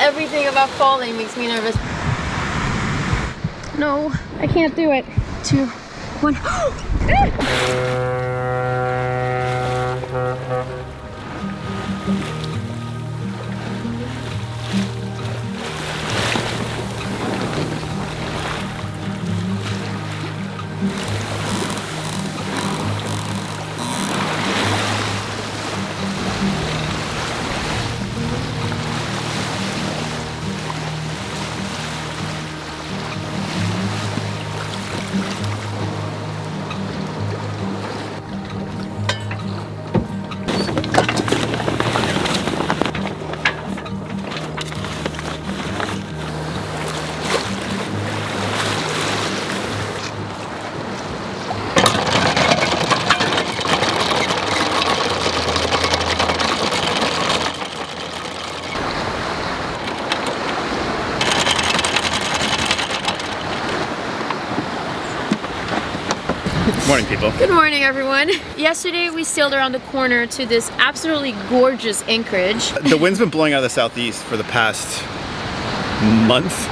Everything about falling makes me nervous. No, I can't do it. 2, 1. Good morning, people. Good morning, everyone. Yesterday we sailed around the corner to this absolutely gorgeous anchorage. The wind's been blowing out of the southeast for the past month.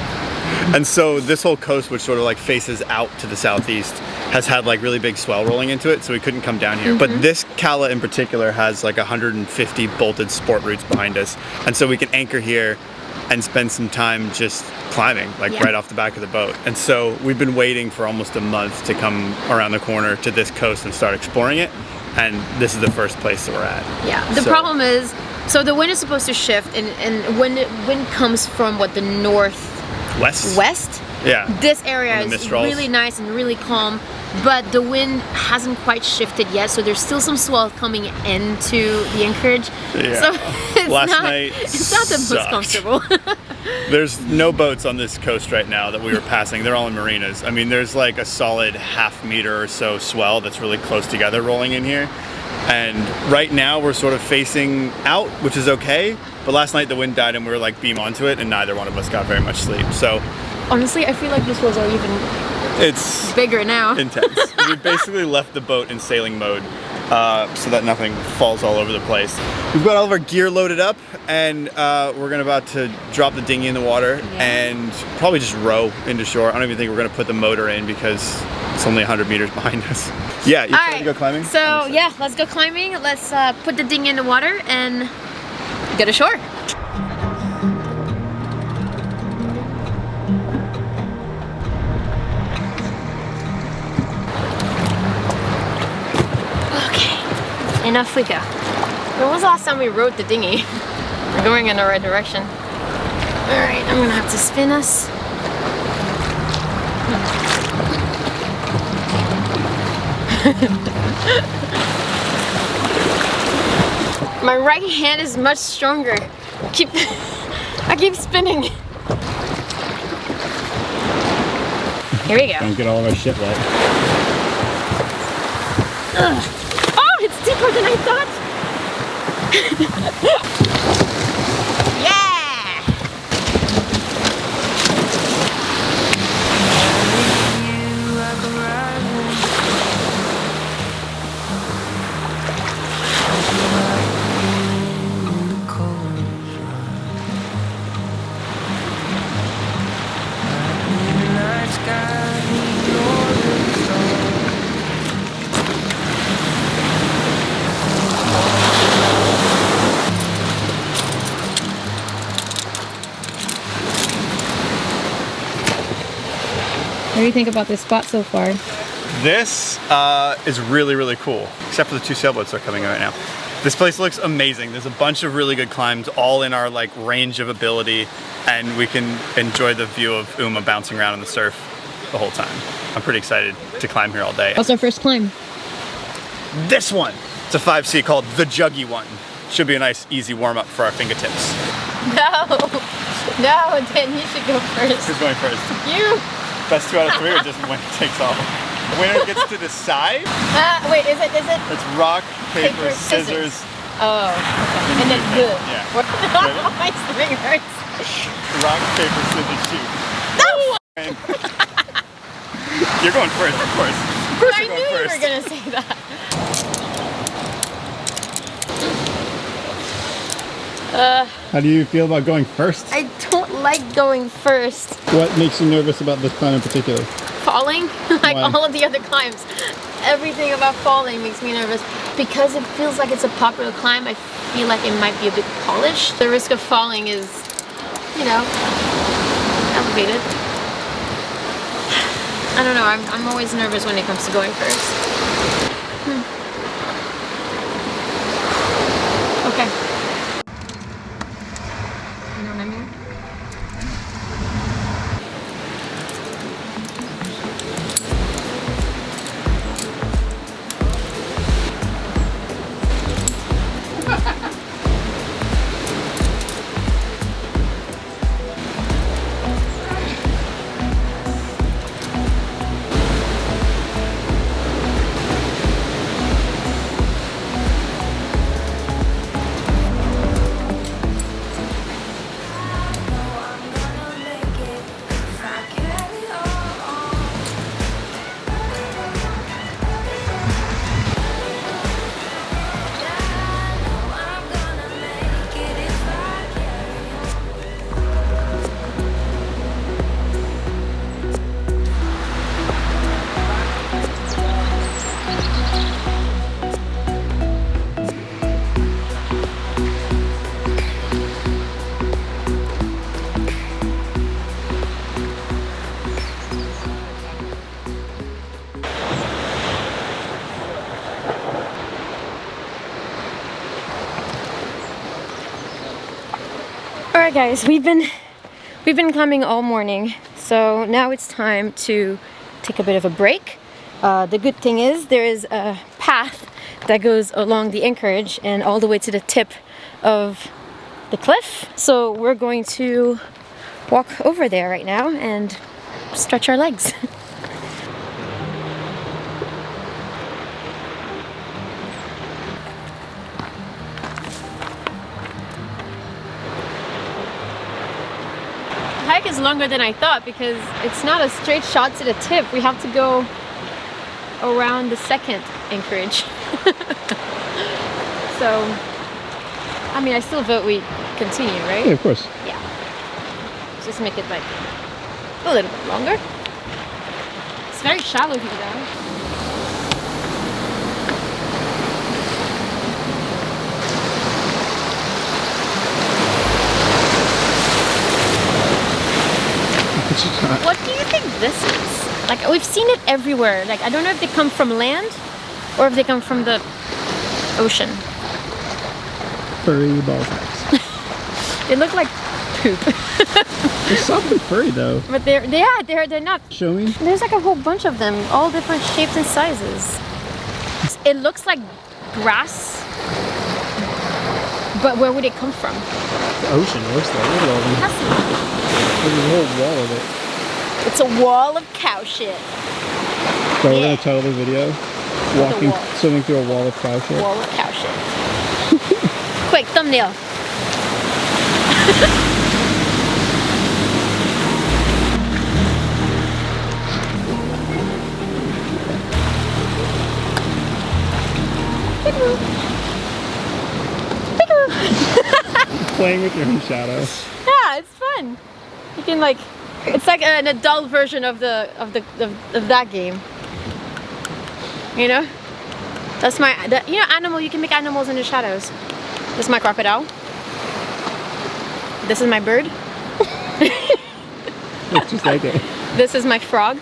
And so this whole coast, which sort of like faces out to the southeast, has had like really big swell rolling into it, so we couldn't come down here. But this cala in particular has like 150 bolted sport routes behind us. And so we can anchor here and spend some time just climbing, like right off the back of the boat. And so we've been waiting for almost a month to come around the corner to this coast and start exploring it. And this is the first place that we're at. Yeah, the problem is, so the wind is supposed to shift, and when the wind comes from what, the northwest? Yeah. This area is really nice and really calm, but the wind hasn't quite shifted yet, so there's still some swell coming into the anchorage. Yeah. So it's Last not, night it's not the most comfortable. There's no boats on this coast right now that we were passing. They're all in marinas. I mean, there's like a solid ½ meter or so swell that's really close together rolling in here. And right now we're sort of facing out, which is okay. But last night the wind died and we were like beam onto it, and neither one of us got very much sleep. So honestly, I feel like the swells are even bigger now. Intense. We basically left the boat in sailing mode so that nothing falls all over the place. We've got all of our gear loaded up, and we're about to drop the dinghy in the water and probably just row into shore. I don't even think we're gonna put the motor in because it's only 100 meters behind us. Yeah, you ready to go climbing? So yeah, let's go climbing. Let's put the dinghy in the water and go to shore. And off we go. When was the last time we rode the dinghy? We're going in the right direction. Alright, I'm gonna have to spin us. My right hand is much stronger. I keep spinning. Here we go. Don't get all of our shit wet. Ugh. It's deeper than I thought. What do you think about this spot so far? This is really, really cool, except for the 2 sailboats that are coming in right now. This place looks amazing. There's a bunch of really good climbs, all in our like range of ability, and we can enjoy the view of Uma bouncing around in the surf the whole time. I'm pretty excited to climb here all day. What's our first climb? This one. It's a 5C called the Juggy one. Should be a nice, easy warm-up for our fingertips. No, then you should go first. Who's going first? You. Best 2 out of 3, or just winner takes all? The winner gets to decide. Wait, is it? It's rock, paper, scissors. Oh, okay. And then good. Yeah. My stomach hurts. Rock, paper, scissors, shoot. No! You're going first, of course. Of course you're going first. I knew you were gonna say that. How do you feel about going first? I don't like going first. What makes you nervous about this climb in particular? Falling, like Why? all of the other climbs. Everything about falling makes me nervous because it feels like it's a popular climb. I feel like it might be a bit polished. The risk of falling is, you know, elevated. I don't know, I'm always nervous when it comes to going first. Okay. You know what I mean? Alright guys, we've been climbing all morning, so now it's time to take a bit of a break. The good thing is there is a path that goes along the anchorage and all the way to the tip of the cliff. So we're going to walk over there right now and stretch our legs. The hike is longer than I thought because it's not a straight shot to the tip. We have to go around the second anchorage. So, I mean, I still vote we continue, right? Yeah, of course. Yeah. Just make it like a little bit longer. It's very shallow here though. What do you think this is? Like, we've seen it everywhere. Like, I don't know if they come from land or if they come from the ocean. Furry ball sacks. They look like poop. They're soft and furry though. But they're not. Show me. There's like a whole bunch of them, all different shapes and sizes. It looks like grass, but where would it come from? The ocean, it looks like. Look at all of them. It has to be. There's a whole wall of it. It's a wall of cow shit. So we're Yeah. gonna title the video "Walking, wall. Swimming through a wall of cow shit." Wall of cow shit. Quick, thumbnail. Playing with your own shadow. Yeah, it's fun. You can like, it's like an adult version of that game. You know? That's you know, animal. You can make animals in the shadows. This is my crocodile. This is my bird. Looks just like it. This is my frog.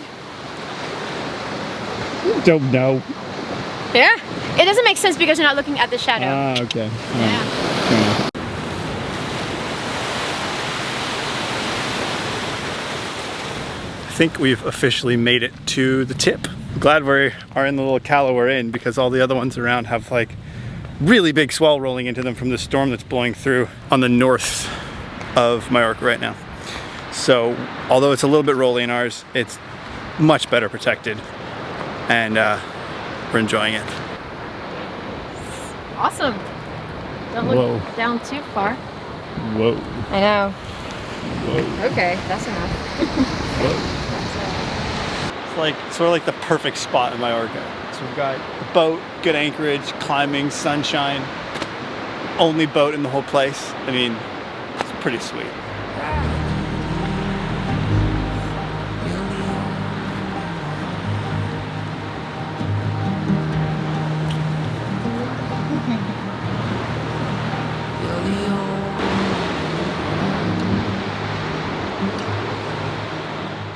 Don't know. Yeah. It doesn't make sense because you're not looking at the shadow. Ah, okay. Yeah. Yeah. I think we've officially made it to the tip. I'm glad we are in the little cala we're in because all the other ones around have like really big swell rolling into them from the storm that's blowing through on the north of Mallorca right now. So although it's a little bit rolly in ours, it's much better protected and we're enjoying it. Awesome. Don't look down too far. Whoa. I know. Whoa. Okay, that's enough. Whoa. It's like sort of like the perfect spot in Mallorca. So we've got the boat, good anchorage, climbing, sunshine. only boat in the whole place. I mean, it's pretty sweet.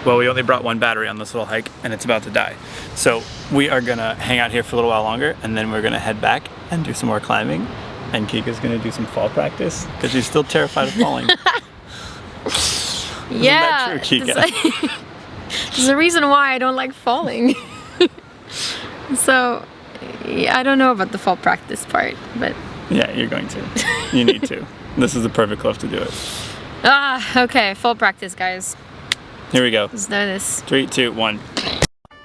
Well, we only brought one battery on this little hike and it's about to die. So we are gonna hang out here for a little while longer and then we're gonna head back and do some more climbing. And Kika's gonna do some fall practice because she's still terrified of falling. Isn't that true, Kika? There's a reason why I don't like falling. So, yeah, I don't know about the fall practice part, but... Yeah, you're going to. You need to. This is the perfect cliff to do it. Okay, fall practice, guys. Here we go. Let's do this. 3, 2, 1.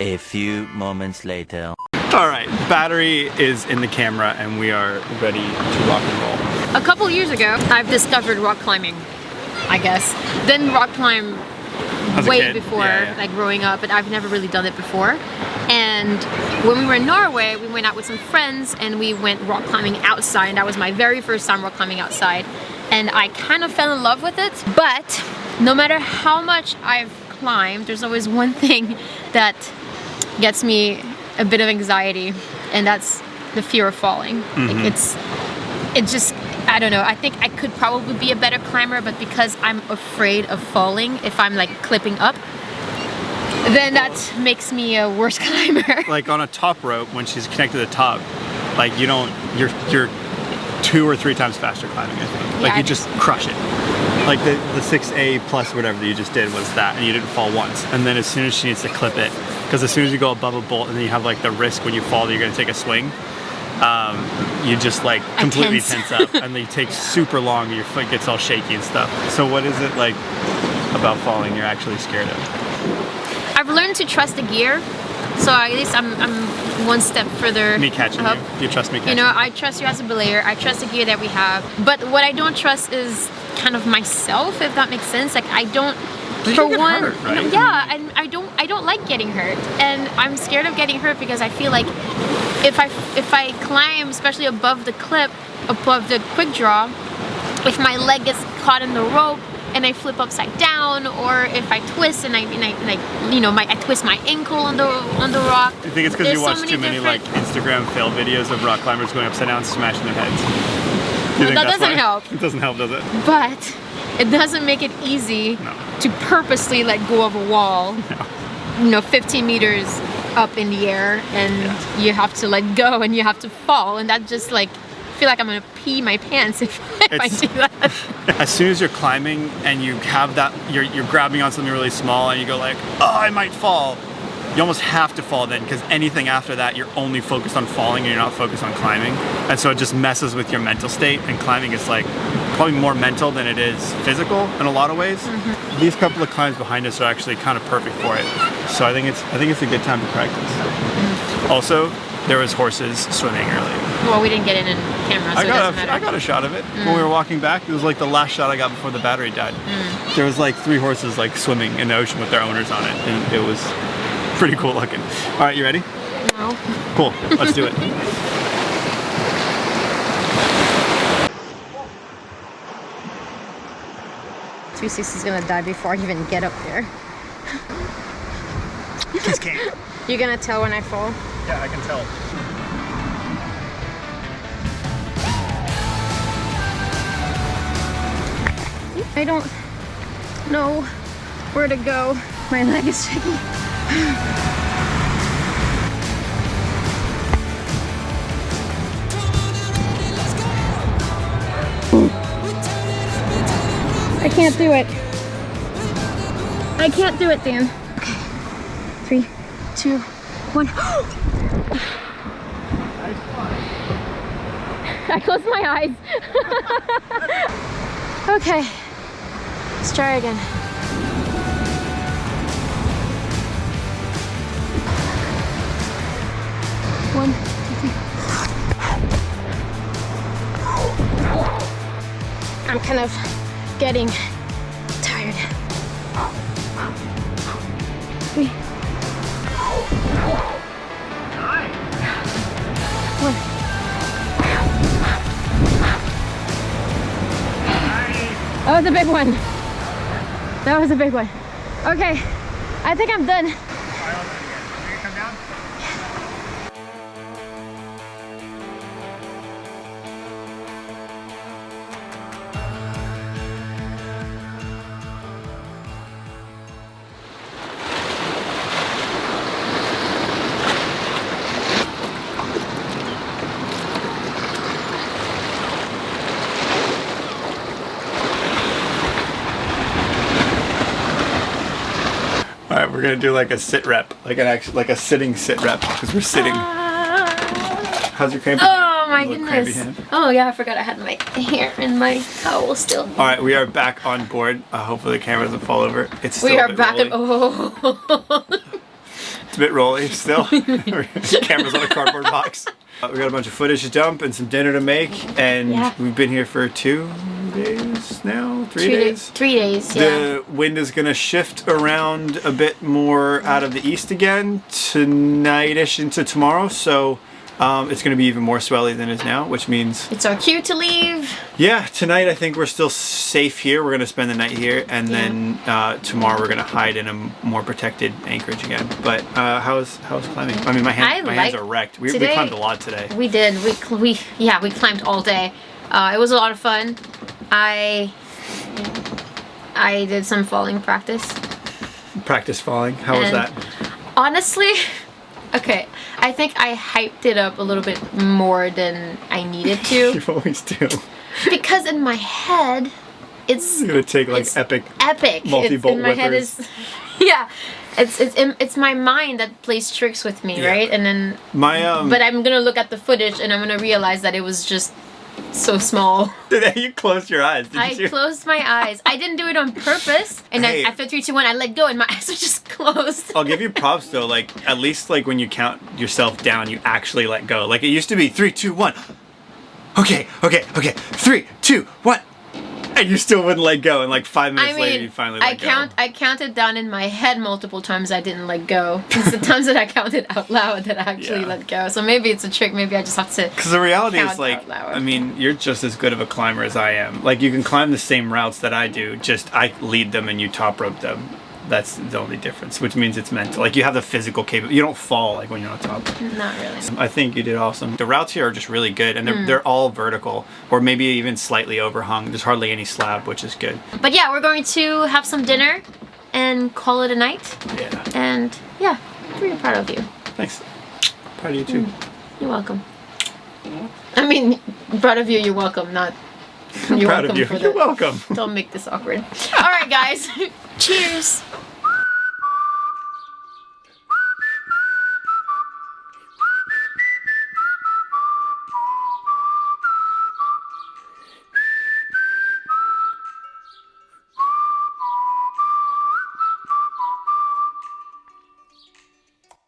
A few moments later. All right, battery is in the camera and we are ready to rock and roll. A couple years ago, I've discovered rock climbing, I guess. Didn't rock climb way before, like growing up, but I've never really done it before. And when we were in Norway, we went out with some friends and we went rock climbing outside. And that was my very first time rock climbing outside. And I kind of fell in love with it. But no matter how much I've climbed, there's always one thing that gets me a bit of anxiety, and that's the fear of falling. Like it's just, I don't know, I think I could probably be a better climber, but because I'm afraid of falling, if I'm like clipping up, then that makes me a worse climber. Like on a top rope, when she's connected to the top, like you're 2 or 3 times faster climbing, I think. Like you just crush it. Like the 6A plus whatever that you just did was that, and you didn't fall once. And then as soon as she needs to clip it, because as soon as you go above a bolt and then you have like the risk when you fall that you're gonna take a swing, you just like completely tense up and then you take super long and your foot gets all shaky and stuff. So what is it like about falling you're actually scared of? I've learned to trust the gear, so at least I'm one step further. Me catching up. you? Do you trust me catching you? I trust you as a belayer. I trust the gear that we have. But what I don't trust is kind of myself, if that makes sense. Like I don't, for one, hurt, right? yeah, and I don't like getting hurt, and I'm scared of getting hurt because I feel like if I climb, especially above the clip, above the quick draw, if my leg gets caught in the rope and I flip upside down, or if I twist and I twist my ankle on the rock. I think it's because you watch too many like Instagram fail videos of rock climbers going upside down and smashing their heads. Well, that doesn't help. It doesn't help, does it? But it doesn't make it easy to purposely let go of a wall, 15 meters up in the air, and you have to let go and you have to fall, and that just like, I feel like I'm gonna pee my pants if I do that. As soon as you're climbing and you have that, you're grabbing on something really small and you go like, oh, I might fall. You almost have to fall then, because anything after that, you're only focused on falling and you're not focused on climbing. And so it just messes with your mental state, and climbing is like probably more mental than it is physical in a lot of ways. These couple of climbs behind us are actually kind of perfect for it. So I think it's a good time to practice. Also, there was horses swimming earlier. Well, we didn't get in camera, so it doesn't matter. I got a shot of it when we were walking back. It was like the last shot I got before the battery died. There was like 3 horses like swimming in the ocean with their owners on it, and it was pretty cool looking. All right, you ready? No. Cool, let's do it. is gonna die before I even get up there. Just can't. You're gonna tell when I fall? Yeah, I can tell. I don't know where to go. My leg is shaking. I can't do it. I can't do it, Dan. Okay. 3, 2, 1. I closed my eyes. Okay. Let's try again. One, 2, 3. I'm kind of getting tired. 3. 1. was a big one. That was a big one. Okay, I think I'm done. All right, we're gonna do like a sit rep, like a sitting sit rep, because we're sitting. How's your crampy hand? Oh my Little crampy goodness. hand? Oh yeah, I forgot I had my hair in my towel still. All right, we are back on board. Hopefully the camera doesn't fall over. It's still We a are bit back rolly. at oh. It's a bit rolly still. Camera's on a cardboard box. We got a bunch of footage to dump and some dinner to make, and Yeah. we've been here for 2 days now, 3 days. 3 days, yeah. The wind is gonna shift around a bit more out of the east again tonight-ish into tomorrow, so it's gonna be even more swelly than it is now, which means It's our cue to leave. yeah, tonight I think we're still safe here. We're gonna spend the night here, and then tomorrow we're gonna hide in a more protected anchorage again. But how's climbing? I mean, my hands are wrecked. We climbed a lot today. We did. We climbed all day. It was a lot of fun. I did some falling practice. Practice falling. How was And that? Honestly, okay, I think I hyped it up a little bit more than I needed to. You always do. Because in my head, it's You're gonna take like it's epic. epic. multi-bolt In my head whippers. is yeah. It's my mind that plays tricks with me, Yeah. right? And then My but I'm gonna look at the footage and I'm gonna realize that it was just so small. You closed your eyes. Did I you see? closed my eyes. I didn't do it on purpose. And Hey. then after 3, 2, 1, I let go and my eyes were just closed. I'll give you props though. Like at least like when you count yourself down, you actually let go. Like it used to be 3, 2, 1. Okay. 3, 2, 1. And you still wouldn't let go. And like 5 minutes later, you finally let go. I counted down in my head multiple times I didn't let go. It's the times that I counted out loud that I actually Yeah. let go. So maybe it's a trick. Maybe I just have to. Because the reality count is like, out loud. I mean, you're just as good of a climber as I am. Like you can climb the same routes that I do. Just I lead them and you top rope them. That's the only difference, which means it's mental. Like you have the physical capability. You don't fall like when you're on top. Not really. I think you did awesome. The routes here are just really good, and they're all vertical, or maybe even slightly overhung. There's hardly any slab, which is good. But yeah, we're going to have some dinner and call it a night. Yeah. And yeah, I'm pretty proud of you. Thanks. Proud of you too. You're welcome. I mean, proud of you. You're welcome. Not. I'm You're proud welcome of you. for You're the- welcome. Don't make this awkward. All right, guys. Cheers.